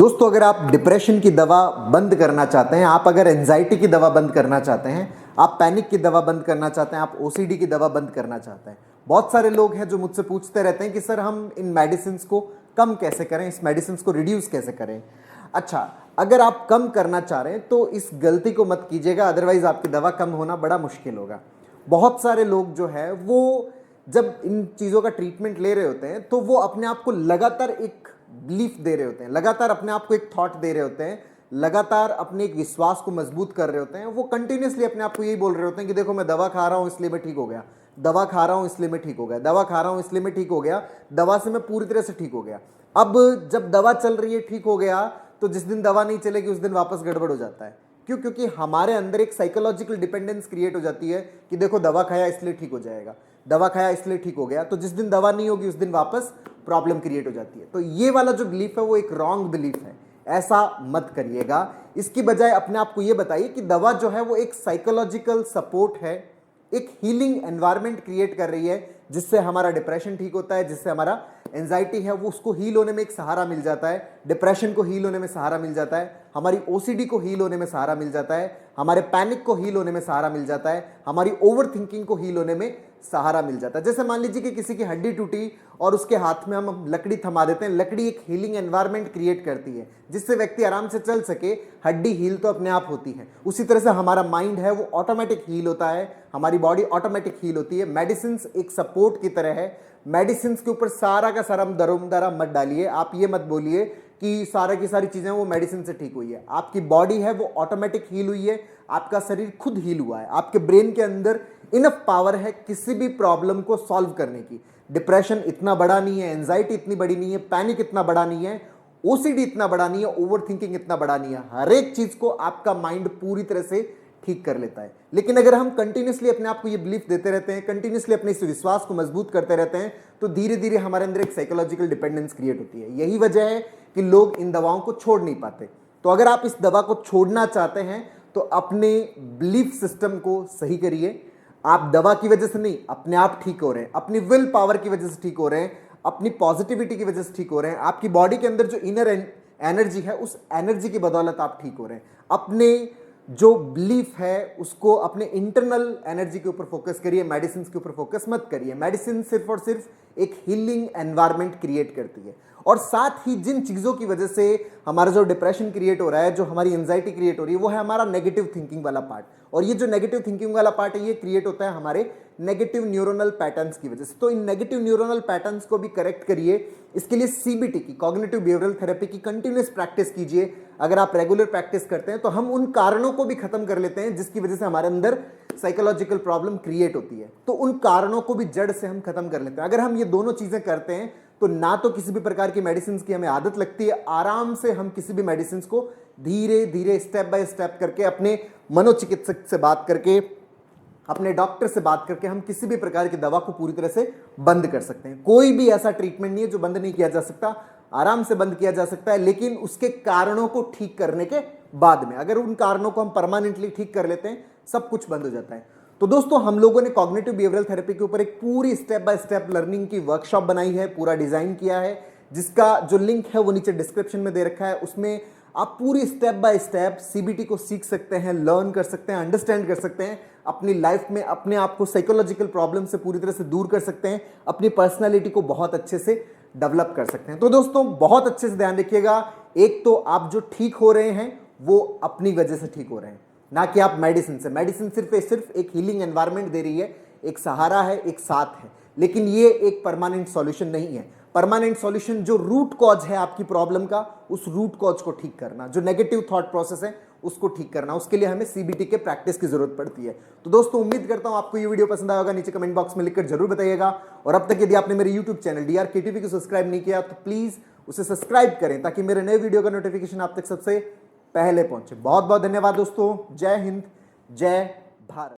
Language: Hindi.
दोस्तों, अगर आप डिप्रेशन की दवा बंद करना चाहते हैं, आप अगर एंजाइटी की दवा बंद करना चाहते हैं, आप पैनिक की दवा बंद करना चाहते हैं, आप ओसीडी की दवा बंद करना चाहते हैं, बहुत सारे लोग हैं जो मुझसे पूछते रहते हैं कि सर हम इन मेडिसिन को कम कैसे करें, इस मेडिसिन को रिड्यूस कैसे करें। अच्छा, अगर आप कम करना चाह रहे हैं तो इस गलती को मत कीजिएगा, अदरवाइज आपकी दवा कम होना बड़ा मुश्किल होगा। बहुत सारे लोग जो है वो जब इन चीज़ों का ट्रीटमेंट ले रहे होते हैं तो वो अपने आप को लगातार एक बिलीफ दे रहे होते हैं, लगातार अपने आप को एक थॉट दे रहे होते हैं, लगातार अपने एक विश्वास को मजबूत कर रहे होते हैं। वो कंटिन्यूसली अपने आप को यही बोल रहे होते हैं कि देखो मैं दवा खा रहा हूं इसलिए मैं ठीक हो गया, दवा खा रहा हूं इसलिए मैं ठीक हो गया, दवा खा रहा हूं इसलिए मैं ठीक हो गया, दवा से मैं पूरी तरह से ठीक हो गया। अब जब दवा चल रही है ठीक हो गया, तो जिस दिन दवा नहीं चलेगी उस दिन वापस गड़बड़ हो जाता है। क्यों? क्योंकि हमारे अंदर एक साइकोलॉजिकल डिपेंडेंस क्रिएट हो जाती है कि देखो दवा खाया इसलिए ठीक हो जाएगा, दवा खाया इसलिए ठीक हो गया, तो जिस दिन दवा नहीं होगी उस दिन वापस प्रॉब्लम क्रिएट हो जाती है। तो ये वाला जो बिलीफ है वो एक रॉन्ग बिलीफ है, ऐसा मत करिएगा। इसकी बजाय अपने आप को ये बताइए कि दवा जो है वो एक साइकोलॉजिकल सपोर्ट है, एक हीलिंग एनवायरनमेंट क्रिएट कर रही है, जिससे हमारा डिप्रेशन ठीक होता है, जिससे हमारा एंजाइटी है वो उसको हील होने में एक सहारा मिल जाता है, डिप्रेशन को हील होने में सहारा मिल जाता है, हमारी ओसीडी को हील होने में सहारा मिल जाता है, हमारे पैनिक को हील होने में सहारा मिल जाता है, हमारी ओवर थिंकिंग को हील होने में सहारा मिल जाता है। जैसे मान लीजिए कि किसी की हड्डी टूटी और उसके हाथ में हम लकड़ी थमा देते हैं, लकड़ी एक हीलिंग एनवायरनमेंट क्रिएट करती है जिससे व्यक्ति आराम से चल सके, हड्डी हील तो अपने आप होती है। उसी तरह से हमारा माइंड है वो ऑटोमेटिक हील होता है, हमारी बॉडी ऑटोमेटिक हील होती है। मेडिसिन एक सपोर्ट की तरह है, मेडिसिन के ऊपर सारा का सारा दरोमदारा मत डालिए। आप ये मत बोलिए कि सारा की सारी चीजें वो मेडिसिन से ठीक हुई है। आपकी बॉडी है वो ऑटोमेटिक हील हुई है, आपका शरीर खुद हील हुआ है, आपके ब्रेन के अंदर इनफ पावर है किसी भी प्रॉब्लम को सॉल्व करने की। डिप्रेशन इतना बड़ा नहीं है, एंजाइटी इतनी बड़ी नहीं है, पैनिक इतना बड़ा नहीं है, ओसीडी इतना बड़ा नहीं है, ओवर थिंकिंग इतना बड़ा नहीं है। हर एक चीज को आपका माइंड पूरी तरह से ठीक कर लेता है। लेकिन अगर हम कंटिन्यूसली अपने आप को ये बिलीफ देते रहते हैं, कंटिन्यूसली अपने इस विश्वास को मजबूत करते रहते हैं, तो धीरे धीरे हमारे अंदर एक साइकोलॉजिकल डिपेंडेंस क्रिएट होती है। यही वजह है कि लोग इन दवाओं को छोड़ नहीं पाते। तो अगर आप इस दवा को छोड़ना चाहते हैं तो अपने बिलीफ सिस्टम को सही करिए। आप दवा की वजह से नहीं, अपने आप ठीक हो रहे हैं, अपनी विल पावर की वजह से ठीक हो रहे हैं, अपनी पॉजिटिविटी की वजह से ठीक हो रहे हैं। आपकी बॉडी के अंदर जो इनर एनर्जी है उस एनर्जी की बदौलत आप ठीक हो रहे हैं। अपने जो बिलीफ है उसको अपने इंटरनल एनर्जी के ऊपर फोकस करिए, मेडिसिन के ऊपर फोकस मत करिए। मेडिसिन सिर्फ और सिर्फ एक हीलिंग एनवायरनमेंट क्रिएट करती है। और साथ ही जिन चीज़ों की वजह से हमारा जो डिप्रेशन क्रिएट हो रहा है, जो हमारी एंजाइटी क्रिएट हो रही है, वो है हमारा नेगेटिव थिंकिंग वाला पार्ट। और ये जो नेगेटिव थिंकिंग वाला पार्ट है ये क्रिएट होता है हमारे नेगेटिव न्यूरोनल पैटर्न्स की वजह से। तो इन नेगेटिव न्यूरोनल पैटर्न्स को भी करेक्ट करिए। इसके लिए सीबीटी की, कॉग्निटिव बिहेवियरल थेरेपी की कंटिन्यूस प्रैक्टिस कीजिए। अगर आप रेगुलर प्रैक्टिस करते हैं तो हम उन कारणों को भी खत्म कर लेते हैं जिसकी वजह से हमारे अंदर साइकोलॉजिकल प्रॉब्लम क्रिएट होती है। तो उन कारणों को भी जड़ से हम खत्म कर लेते हैं। अगर हम ये दोनों चीजें करते हैं तो ना तो किसी भी प्रकार की मेडिसिन की हमें आदत लगती है, आराम से हम किसी भी मेडिसिन को धीरे धीरे स्टेप बाय स्टेप करके, अपने मनोचिकित्सक से बात करके, अपने डॉक्टर से बात करके हम किसी भी प्रकार की दवा को पूरी तरह से बंद कर सकते हैं। कोई भी ऐसा ट्रीटमेंट नहीं है जो बंद नहीं किया जा सकता, आराम से बंद किया जा सकता है, लेकिन उसके कारणों को ठीक करने के बाद में। अगर उन कारणों को हम परमानेंटली ठीक कर लेते हैं, सब कुछ बंद हो जाता है। तो दोस्तों, हम लोगों ने कॉग्निटिव बिहेवियरल थेरेपी के ऊपर एक पूरी स्टेप बाय स्टेप लर्निंग की वर्कशॉप बनाई है, पूरा डिजाइन किया है, जिसका जो लिंक है वो नीचे डिस्क्रिप्शन में दे रखा है। उसमें आप पूरी स्टेप बाय स्टेप सीबीटी को सीख सकते हैं, लर्न कर सकते हैं, अंडरस्टैंड कर सकते हैं, अपनी लाइफ में अपने आप को साइकोलॉजिकल प्रॉब्लम से पूरी तरह से दूर कर सकते हैं, अपनी पर्सनैलिटी को बहुत अच्छे से डेवलप कर सकते हैं। तो दोस्तों, बहुत अच्छे से ध्यान रखिएगा। एक तो आप जो ठीक हो रहे हैं वो अपनी वजह से ठीक हो रहे हैं, ना कि आप मेडिसिन से। मेडिसिन सिर्फ एक हीलिंग एनवायरनमेंट दे रही है, एक सहारा है, एक साथ है, लेकिन ये एक परमानेंट सॉल्यूशन नहीं है। परमानेंट सॉल्यूशन जो रूट कॉज है आपकी प्रॉब्लम का, उस रूट कॉज को ठीक करना, जो नेगेटिव थॉट प्रोसेस है उसको ठीक करना, उसके लिए हमें सीबीटी के प्रैक्टिस की जरूरत पड़ती है। तो दोस्तों, उम्मीद करता हूं आपको ये वीडियो पसंद आया होगा। नीचे कमेंट बॉक्स में लिखकर जरूर बताइएगा। और अब तक यदि आपने मेरे यूट्यूब चैनल DRKTV को सब्सक्राइब नहीं किया तो प्लीज उसे सब्सक्राइब करें, ताकि मेरे नए वीडियो का नोटिफिकेशन आप तक सबसे पहले पहुंचे। बहुत बहुत धन्यवाद दोस्तों। जय हिंद, जय भारत।